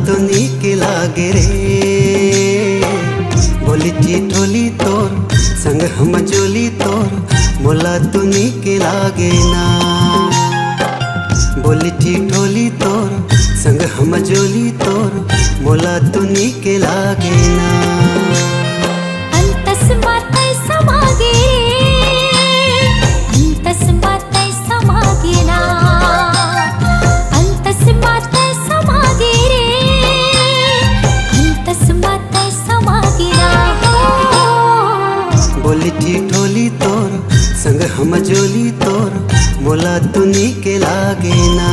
तो नीक लागे रे। बोली ठिठोली तोर संग हम जोली तोर मोला तो नीक लागे ना। बोली ठिठोली तोर संग हम जोली तोर मोला तो नीक लागे ना। अंतस मातै समागे अंतस मातै समागे ना। अंतस मातै समागे रे अंतस मातै समागे ना। बोली ठिठोली तोर संग हम जोली तोर मोला तो नीक लागे ना।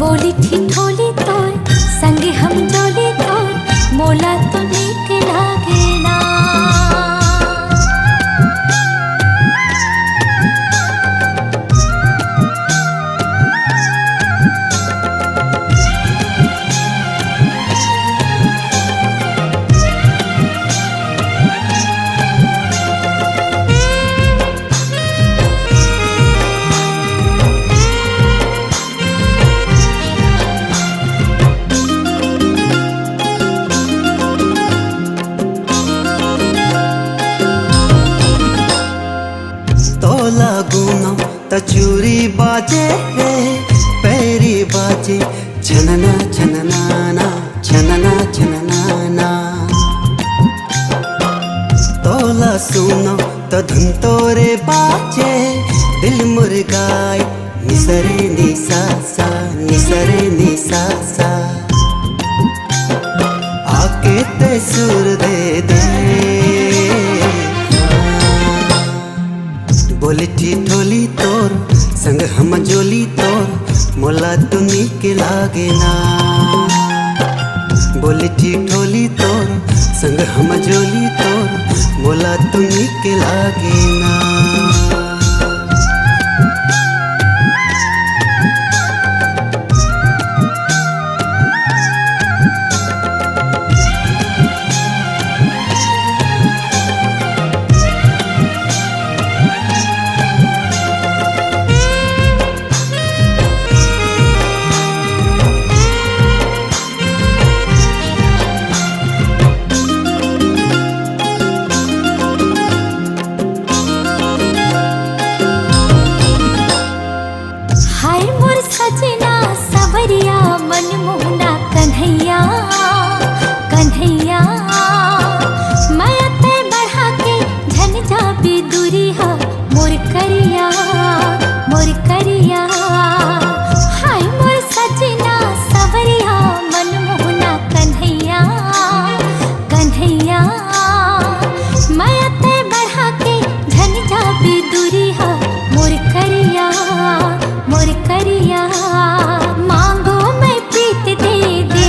बोली ठिठोली तोर संग हम जोली तोर मोला तो नीक लागे ना। तोला गुना त चूरी बाजे रे पैरी बाजे छनना छनना ना छनना छनना ना। तोला सुनो तो धुन तोरे बाजे दिल मुर्गाई निसरे निसा सा निसरे निसा सा। आके ते सुर दे दे बोली ठिठोली तोर संग हम जोली तोर मोला तो नीक लागे ना। बोली ठिठोली तोर संग हम जोली तोर मोला तो नीक लागे ना। हाय मोर सजना सवरिया मनमोहना कन्हैया कन्हैया। माया ते बढ़ा के झन जाबे दूरिया मोर करिया मोर करिया। हाय मोर सजना सवरिया मनमोहना कन्हैया कन्हैया। माया ते बढ़ा के झन जाबे दूरिया मोर करिया मोर करिया। मांगो मैं प्रीत दे दे।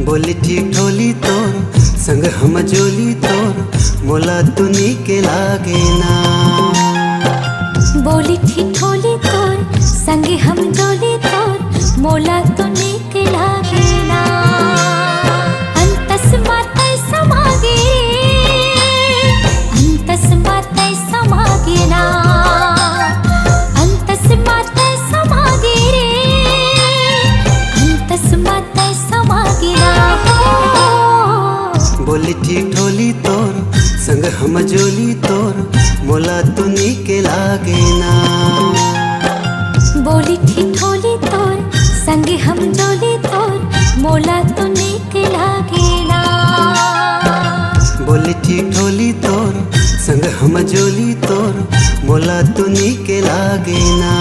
बोली ठिठोली तोर संग हम जोली तोर मोला तो नीक लागे ना। बोली ठिठोली तोर संग हम जोली तोर मोला तो नीक लागे ना। अंतस मातै समागे अंतस मातै समागे ना। अंतस मातै समागे रे अंतस मातै समागे ना। बोली ठिठोली तोर संग हम जोली तोर मोला तो नीक लागे ना। बोली ठिठोली तोर संग हम जोली तोर मोला तो नीक लागे ना। बोली ठिठोली तोर संग हम जोली तोर मोला तो नीक लागे ना।